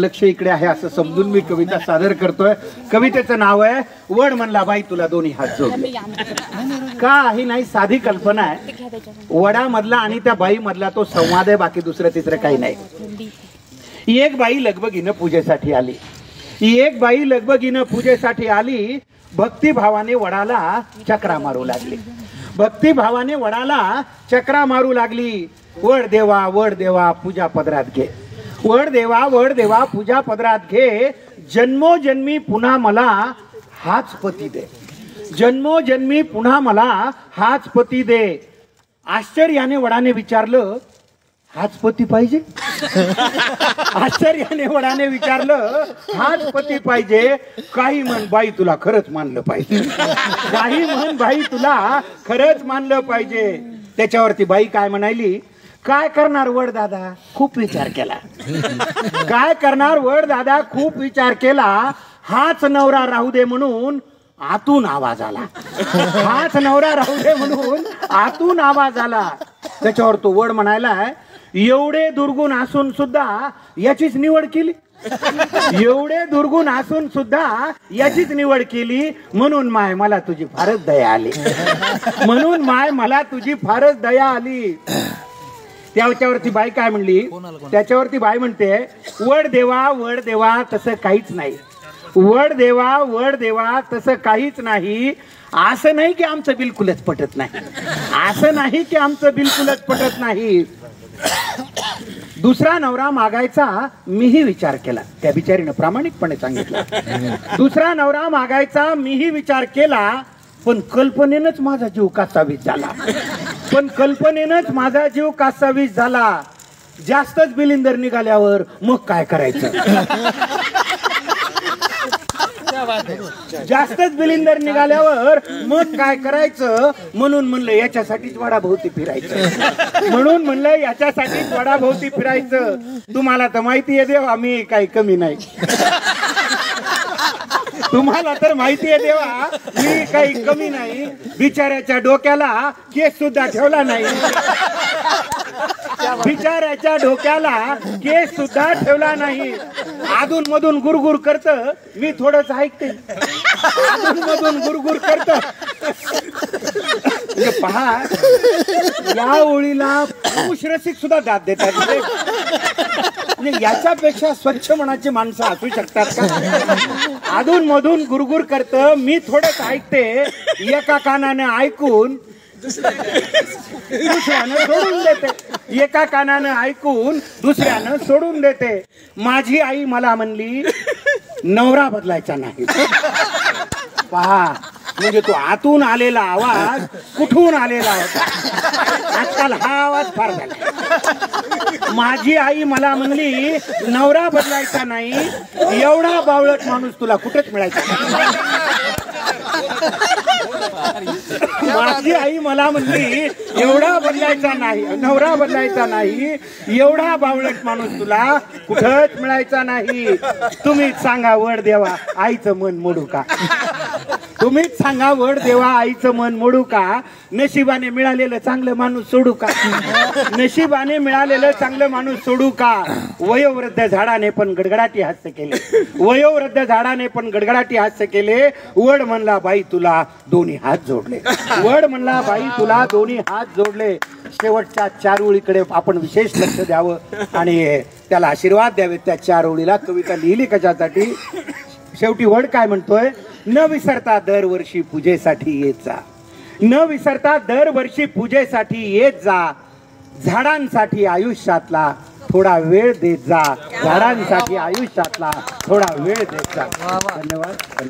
लक्ष इकडे आहे असं समजून मी कविता सादर करतोय. कवितेचं नाव आहे वड म्हणला बाई तुला दोन्ही हात जोडले. काही नाही, साधी कल्पना आहे. वडामधला आणि त्या बाई मधला तो संवाद आहे, बाकी दुसरं तिसरं काही नाही. एक बाई लगबगीनं पूजेसाठी आली. एक बाई लगबगीनं पूजेसाठी आली. भक्तिभावाने वडाला चक्रा मारू लागली. भक्तिभावाने वडाला चक्रा मारू लागली. वड देवा पूजा पदरात घे. वड देवा पूजा पदरात घे. जन्मोजन्मी पुन्हा मला हाच पती दे. जन्मोजन्मी पुन्हा मला हाच पती दे. आश्चर्याने वडाने विचारलं, हाच पती पाहिजे? आश्चर्याने वडाने विचारलं, हाच पती पाहिजे? काही म्हण बाई तुला खरंच मानलं पाहिजे. काही म्हण बाई तुला खरंच मानलं पाहिजे. त्याच्यावरती बाई काय म्हणाली, काय करणार वड दादा, खूप विचार केला. काय करणार वड दादा, खूप विचार केला. हाच नवरा राहू दे म्हणून आतून आवाज आला. हाच नवरा राहू दे म्हणून आतून आवाज आला. त्याच्यावर तो वड म्हणायला, एवढे दुर्गुण असून सुद्धा याचीच निवड केली. एवढे दुर्गुण असून सुद्धा याचीच निवड केली. म्हणून माय मला तुझी फारच दया आली. म्हणून माय मला तुझी फारच दया आली. त्याच्यावरती बाई काय म्हणली, त्याच्यावरती बाई म्हणते, वड देवा तसं काहीच नाही. वड देवा तसं काहीच नाही. असं नाही की आमचं बिलकुलच पटत नाही. असं नाही की आमचं बिलकुलच पटत नाही. दुसरा नवरा मागायचा मीही विचार केला. त्या बिचारीनं प्रामाणिकपणे सांगितलं, दुसरा नवरा मागायचा मीही विचार केला. पण कल्पनेनंच माझा जीव कासावीस झाला. पण कल्पनेनंच माझा जीव कासावीस झाला. जास्तच बिलिंदर निघाल्यावर मग काय करायचं? जास्तच बिलिंदर निघाल्यावर मग काय करायचं? म्हणून म्हणलं याच्यासाठीच वडाभोवती फिरायचं. म्हणून म्हणलं याच्यासाठीच वडाभोवती फिरायचं. तुम्हाला तर माहिती आहे देवा मी काही कमी नाही. तुम्हाला तर माहिती आहे देवा मी काही कमी नाही. बिचाऱ्याच्या डोक्याला केस सुद्धा ठेवला नाही. बिचाऱ्याच्या डोक्याला केस सुद्धा ठेवला नाही. अधून मधून गुरगुर करत मी थोडंच ऐकते. अधून मधून गुरगुर करत. पहा या ओळीला पुरुष रसिक सुद्धा दाद देतात. याच्यापेक्षा स्वच्छ मनाची माणसं असू शकतात का? अधून मधून गुरगुर करत मी थोडंच ऐकते. एका कानानं ऐकून दुसऱ्यानं सोडून देते. एका कानानं ऐकून दुसऱ्यानं सोडून देते. माझी आई मला म्हणली नवरा बदलायचा नाही. पहा म्हणजे तो आतून आलेला आवाज कुठून आलेला होता. आजकाल हा आवाज फार झाला. माझी आई मला म्हणली नवरा बदलायचा नाही. एवढा बावळट माणूस तुला कुठेच मिळायचा. माझी आई मला म्हणली एवढा बदलायचा नाही, नवरा बदलायचा नाही. एवढा बावळट माणूस तुला कुठंच मिळायचा नाही. तुम्हीच सांगा वड देवा आईचं मन मोडू का? तुम्हीच सांगा वड देवा आईचं मन मोडू का? नशिबाने मिळालेलं चांगलं माणूस सोडू का? नशिबाने मिळालेलं चांगलं माणूस सोडू का? वयोवृद्ध झाडाने पण गडगडाटी हास्य केले. वयोवृद्ध झाडाने पण गडगडाटी हास्य केले. वड म्हणला बाई तुला दोन्ही हात जोडले. वड म्हणला बाई तुला दोन्ही हात जोडले. शेवटच्या चार ओळीकडे आपण विशेष लक्ष द्यावं आणि त्याला आशीर्वाद द्यावे. त्या चार ओळीला कविता लिहिली कशासाठी? शेवटी वड काय म्हणतोय, न विसरता दरवर्षी पूजेसाठी येत जा. न विसरता दरवर्षी पूजेसाठी येत जा. झाडांसाठी आयुष्यातला थोडा वेळ देत जा. झाडांसाठी आयुष्यातला थोडा वेळ देत जा. धन्यवाद.